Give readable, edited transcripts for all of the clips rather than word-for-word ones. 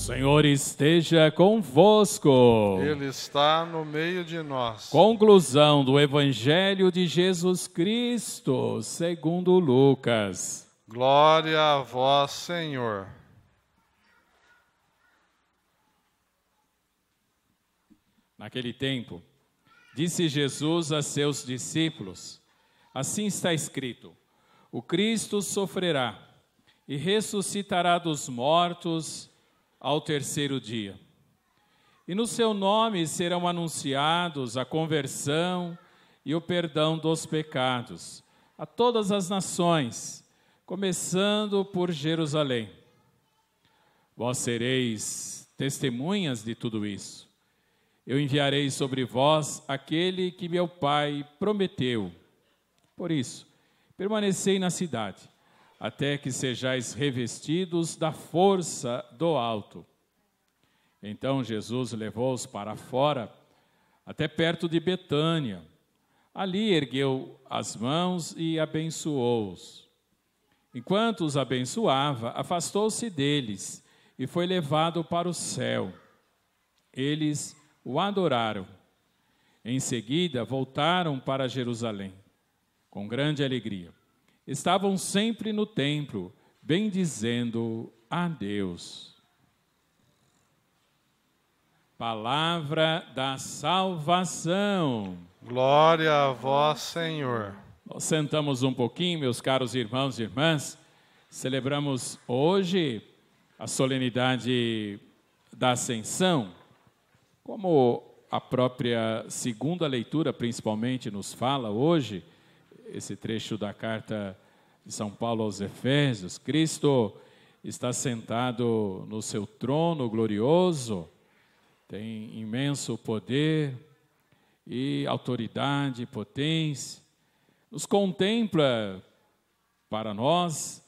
Senhor esteja convosco. Ele está no meio de nós. Conclusão do Evangelho de Jesus Cristo, segundo Lucas. Glória a vós, Senhor. Naquele tempo, disse Jesus a seus discípulos: assim está escrito: o Cristo sofrerá e ressuscitará dos mortos ao terceiro dia. E no seu nome serão anunciados a conversão e o perdão dos pecados a todas as nações, começando por Jerusalém. Vós sereis testemunhas de tudo isso. Eu enviarei sobre vós aquele que meu Pai prometeu. Por isso, permanecei na cidade, até que sejais revestidos da força do alto. Então Jesus levou-os para fora, até perto de Betânia. Ali ergueu as mãos e abençoou-os. Enquanto os abençoava, afastou-se deles e foi levado para o céu. Eles o adoraram. Em seguida, voltaram para Jerusalém, com grande alegria. Estavam sempre no templo, bendizendo a Deus. Palavra da salvação. Glória a vós, Senhor. Nós sentamos um pouquinho, meus caros irmãos e irmãs. Celebramos hoje a solenidade da Ascensão. Como a própria segunda leitura, principalmente, nos fala hoje, esse trecho da carta de São Paulo aos Efésios, Cristo está sentado no seu trono glorioso, tem imenso poder e autoridade, potência, nos contempla para nós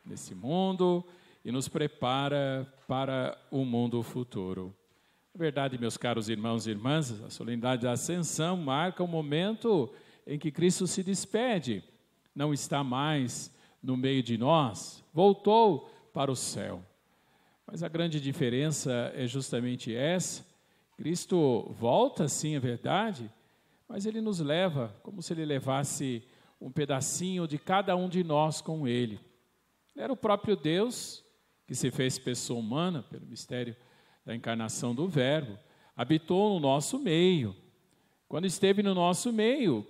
nesse mundo e nos prepara para o mundo futuro. Na verdade, meus caros irmãos e irmãs, a solenidade da Ascensão marca o momento em que Cristo se despede, não está mais no meio de nós, voltou para o céu. Mas a grande diferença é justamente essa: Cristo volta, sim, é verdade, mas Ele nos leva como se Ele levasse um pedacinho de cada um de nós com Ele. Era o próprio Deus que se fez pessoa humana pelo mistério da encarnação do Verbo, habitou no nosso meio. Quando esteve no nosso meio,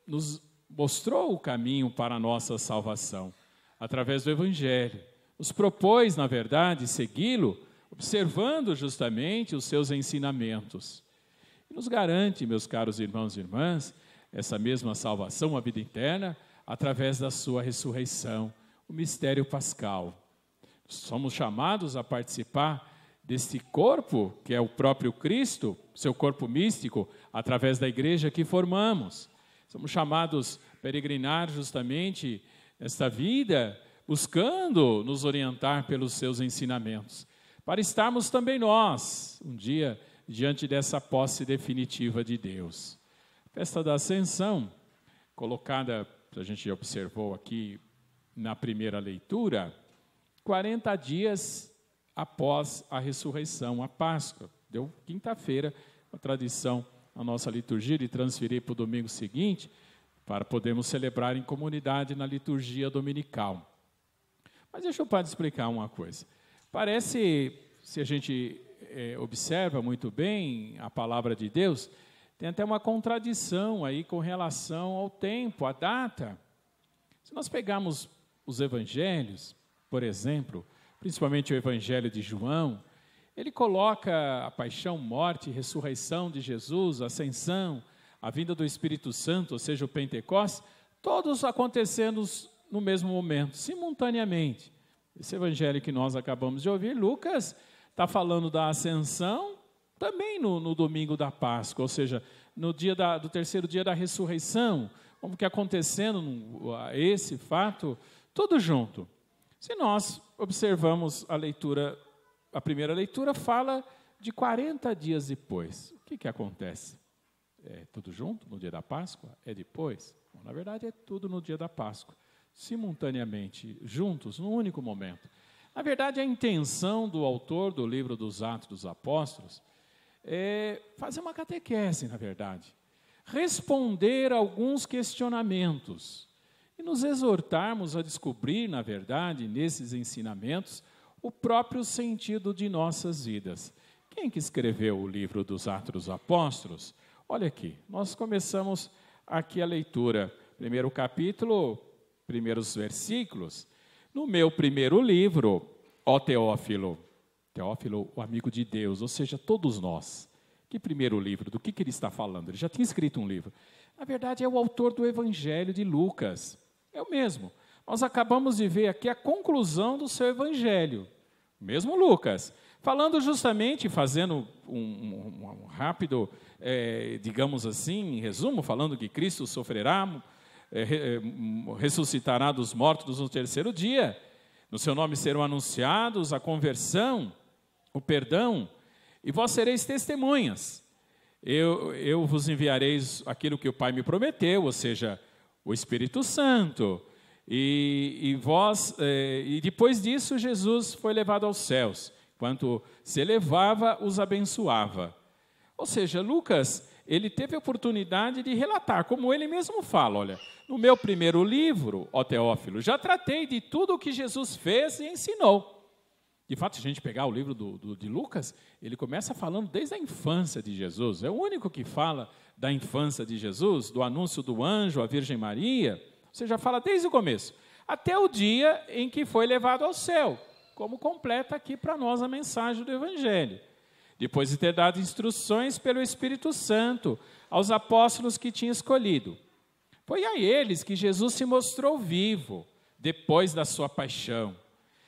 nos mostrou o caminho para a nossa salvação, através do Evangelho. Nos propôs, na verdade, segui-lo, observando justamente os seus ensinamentos. E nos garante, meus caros irmãos e irmãs, essa mesma salvação, a vida eterna, através da sua ressurreição, o mistério pascal. Somos chamados a participar deste corpo, que é o próprio Cristo, seu corpo místico, através da igreja que formamos. Somos chamados a peregrinar justamente esta vida, buscando nos orientar pelos seus ensinamentos, para estarmos também nós, um dia, diante dessa posse definitiva de Deus. A festa da Ascensão, colocada, a gente já observou aqui na primeira leitura, 40 dias após a ressurreição, a Páscoa. Deu quinta-feira, a tradição, a nossa liturgia, de transferir para o domingo seguinte, para podermos celebrar em comunidade na liturgia dominical. Mas deixa o padre explicar uma coisa. Parece, se a gente observa muito bem a palavra de Deus, tem até uma contradição aí com relação ao tempo, à data. Se nós pegarmos os evangelhos, por exemplo, principalmente o Evangelho de João, ele coloca a paixão, morte e ressurreição de Jesus, a ascensão, a vinda do Espírito Santo, ou seja, o Pentecostes, todos acontecendo no mesmo momento, simultaneamente. Esse Evangelho que nós acabamos de ouvir, Lucas está falando da ascensão também no domingo da Páscoa, ou seja, no dia do terceiro dia da ressurreição, como que acontecendo esse fato, tudo junto. Se nós observamos a primeira leitura fala de 40 dias depois. O que acontece? É tudo junto no dia da Páscoa? É depois? Bom, na verdade, é tudo no dia da Páscoa, simultaneamente, juntos, num único momento. Na verdade, a intenção do autor do livro dos Atos dos Apóstolos é fazer uma catequese, na verdade. Responder a alguns questionamentos e nos exortarmos a descobrir, na verdade, nesses ensinamentos, o próprio sentido de nossas vidas. Quem que escreveu o livro dos Atos dos Apóstolos? Olha aqui, nós começamos aqui a leitura. Primeiro capítulo, primeiros versículos. No meu primeiro livro, ó Teófilo, Teófilo, o amigo de Deus, ou seja, todos nós. Que primeiro livro? Do que ele está falando? Ele já tinha escrito um livro. Na verdade, é o autor do Evangelho de Lucas. É o mesmo. Nós acabamos de ver aqui a conclusão do seu Evangelho. Mesmo Lucas. Falando justamente, fazendo um rápido, digamos assim, em resumo, falando que Cristo sofrerá, ressuscitará dos mortos no terceiro dia. No seu nome serão anunciados a conversão, o perdão, e vós sereis testemunhas. Eu vos enviarei aquilo que o Pai me prometeu, ou seja, o Espírito Santo. E depois disso, Jesus foi levado aos céus. Enquanto se elevava, os abençoava. Ou seja, Lucas, ele teve a oportunidade de relatar, como ele mesmo fala, olha, no meu primeiro livro, ó Teófilo, já tratei de tudo o que Jesus fez e ensinou. De fato, se a gente pegar o livro de Lucas, ele começa falando desde a infância de Jesus. É o único que fala da infância de Jesus, do anúncio do anjo à Virgem Maria. Você já fala desde o começo, até o dia em que foi levado ao céu, como completa aqui para nós a mensagem do Evangelho. Depois de ter dado instruções pelo Espírito Santo aos apóstolos que tinha escolhido. Foi a eles que Jesus se mostrou vivo, depois da sua paixão,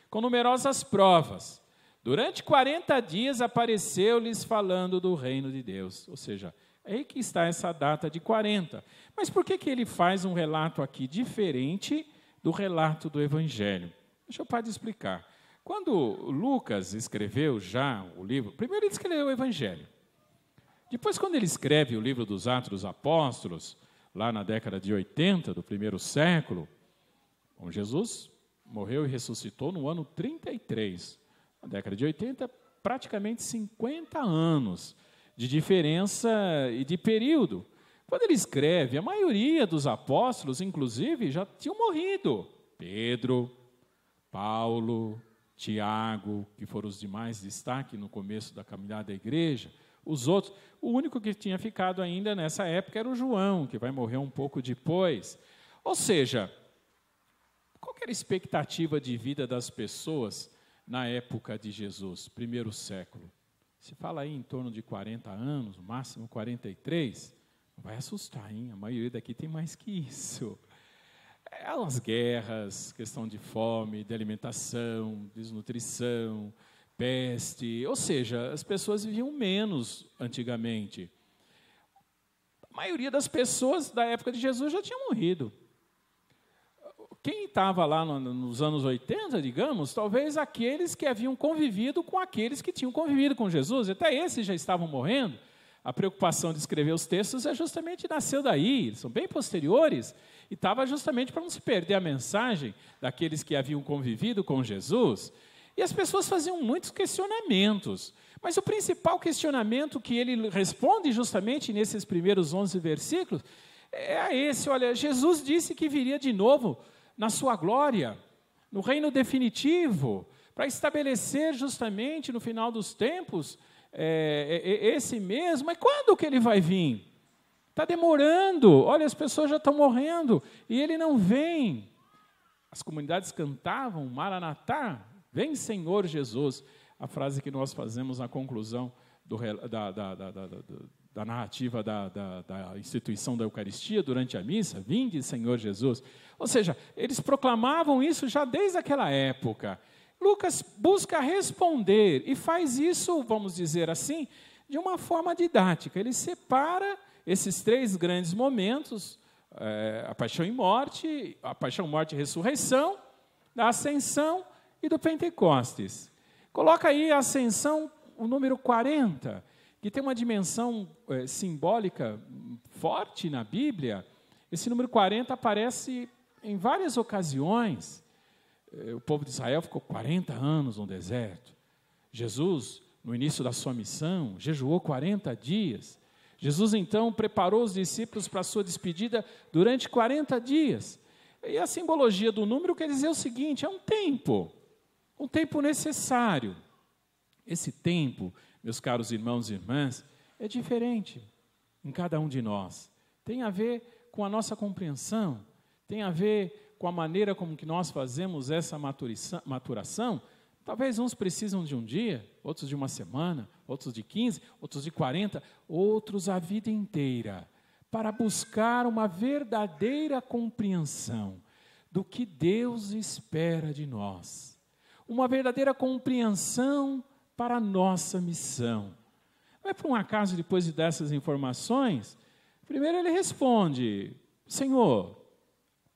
com numerosas provas. Durante 40 dias apareceu-lhes falando do reino de Deus. Ou seja, é aí que está essa data de 40. Mas por que ele faz um relato aqui diferente do relato do Evangelho? Deixa o padre explicar. Quando Lucas escreveu já o livro, primeiro ele escreveu o Evangelho. Depois, quando ele escreve o livro dos Atos dos Apóstolos, lá na década de 80 do primeiro século, bom, Jesus morreu e ressuscitou no ano 33. Na década de 80, praticamente 50 anos de diferença e de período. Quando ele escreve, a maioria dos apóstolos, inclusive, já tinham morrido. Pedro, Paulo, Tiago, que foram os de mais destaque no começo da caminhada da igreja, os outros, o único que tinha ficado ainda nessa época era o João, que vai morrer um pouco depois. Ou seja, qual que era a expectativa de vida das pessoas na época de Jesus, primeiro século? Se fala aí em torno de 40 anos, no máximo 43, vai assustar, hein? A maioria daqui tem mais que isso. As guerras, questão de fome, de alimentação, desnutrição, peste, ou seja, as pessoas viviam menos antigamente. A maioria das pessoas da época de Jesus já tinha morrido. Quem estava lá nos anos 80, digamos, talvez aqueles que haviam convivido com aqueles que tinham convivido com Jesus, até esses já estavam morrendo. A preocupação de escrever os textos justamente nasceu daí, eles são bem posteriores, e estava justamente para não se perder a mensagem daqueles que haviam convivido com Jesus. E as pessoas faziam muitos questionamentos, mas o principal questionamento que ele responde justamente nesses primeiros 11 versículos é esse, olha, Jesus disse que viria de novo na sua glória, no reino definitivo, para estabelecer justamente no final dos tempos esse mesmo. Mas quando que ele vai vir? Está demorando, olha, as pessoas já estão morrendo e ele não vem. As comunidades cantavam, Maranatá, vem Senhor Jesus, a frase que nós fazemos na conclusão da narrativa da instituição da Eucaristia durante a missa, vinde Senhor Jesus. Ou seja, eles proclamavam isso já desde aquela época. Lucas busca responder e faz isso, vamos dizer assim, de uma forma didática. Ele separa esses três grandes momentos, a paixão e morte, a paixão, morte e ressurreição, da ascensão e do Pentecostes. Coloca aí a ascensão, o número 40, que tem uma dimensão simbólica forte na Bíblia. Esse número 40 aparece em várias ocasiões. O povo de Israel ficou 40 anos no deserto. Jesus, no início da sua missão, jejuou 40 dias. Jesus, então, preparou os discípulos para a sua despedida durante 40 dias. E a simbologia do número quer dizer o seguinte, é um tempo necessário. Esse tempo, meus caros irmãos e irmãs, é diferente em cada um de nós. Tem a ver com a nossa compreensão, tem a ver com a maneira como que nós fazemos essa maturação. Talvez uns precisam de um dia, outros de uma semana, outros de 15, outros de 40, outros a vida inteira, para buscar uma verdadeira compreensão do que Deus espera de nós. Uma verdadeira compreensão para a nossa missão. Não é por um acaso, depois de dessas informações, primeiro ele responde, Senhor,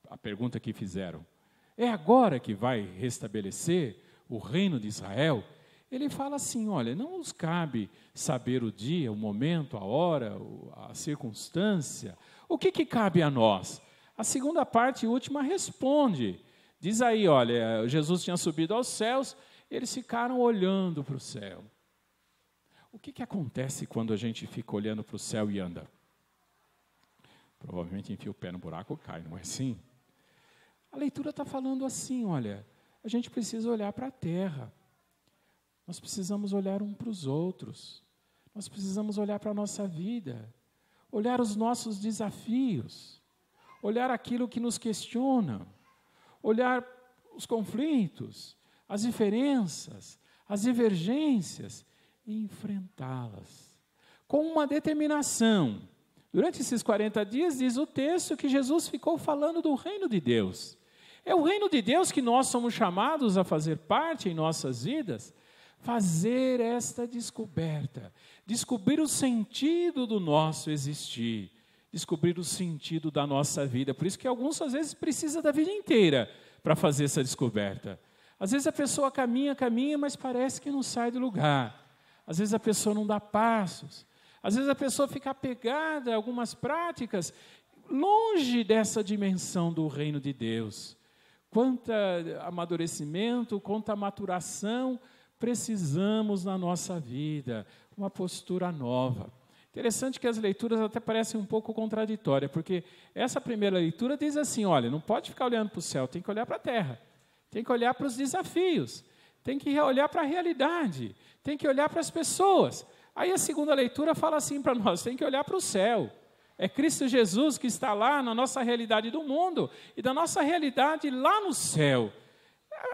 a pergunta que fizeram, é agora que vai restabelecer o reino de Israel? Ele fala assim, olha, não nos cabe saber o dia, o momento, a hora, a circunstância. O que cabe a nós? A segunda parte e última responde. Diz aí, olha, Jesus tinha subido aos céus, eles ficaram olhando para o céu. O que acontece quando a gente fica olhando para o céu e anda? Provavelmente enfia o pé no buraco e cai, não é assim? A leitura está falando assim, olha, a gente precisa olhar para a terra. Nós precisamos olhar um para os outros. Nós precisamos olhar para a nossa vida. Olhar os nossos desafios. Olhar aquilo que nos questiona. Olhar os conflitos, as diferenças, as divergências e enfrentá-las. Com uma determinação. Durante esses 40 dias, diz o texto que Jesus ficou falando do reino de Deus. É o reino de Deus que nós somos chamados a fazer parte em nossas vidas, fazer esta descoberta, descobrir o sentido do nosso existir, descobrir o sentido da nossa vida. Por isso que alguns, às vezes, precisam da vida inteira para fazer essa descoberta. Às vezes a pessoa caminha, mas parece que não sai do lugar. Às vezes a pessoa não dá passos. Às vezes a pessoa fica apegada a algumas práticas longe dessa dimensão do reino de Deus. Quanto amadurecimento, quanto maturação precisamos na nossa vida, uma postura nova. Interessante que as leituras até parecem um pouco contraditórias, porque essa primeira leitura diz assim, olha, não pode ficar olhando para o céu, tem que olhar para a terra, tem que olhar para os desafios, tem que olhar para a realidade, tem que olhar para as pessoas. Aí a segunda leitura fala assim para nós, tem que olhar para o céu. É Cristo Jesus que está lá na nossa realidade do mundo e da nossa realidade lá no céu.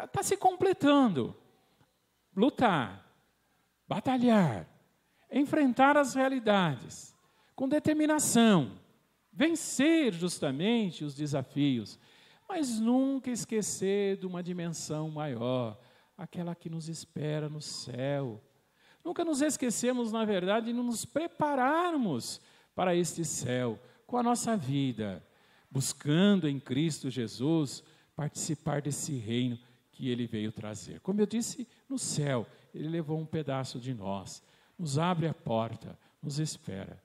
Está se completando. Lutar, batalhar, enfrentar as realidades com determinação, vencer justamente os desafios, mas nunca esquecer de uma dimensão maior, aquela que nos espera no céu. Nunca nos esquecemos, na verdade, de nos prepararmos para este céu, com a nossa vida, buscando em Cristo Jesus participar desse reino que Ele veio trazer. Como eu disse, no céu, Ele levou um pedaço de nós, nos abre a porta, nos espera.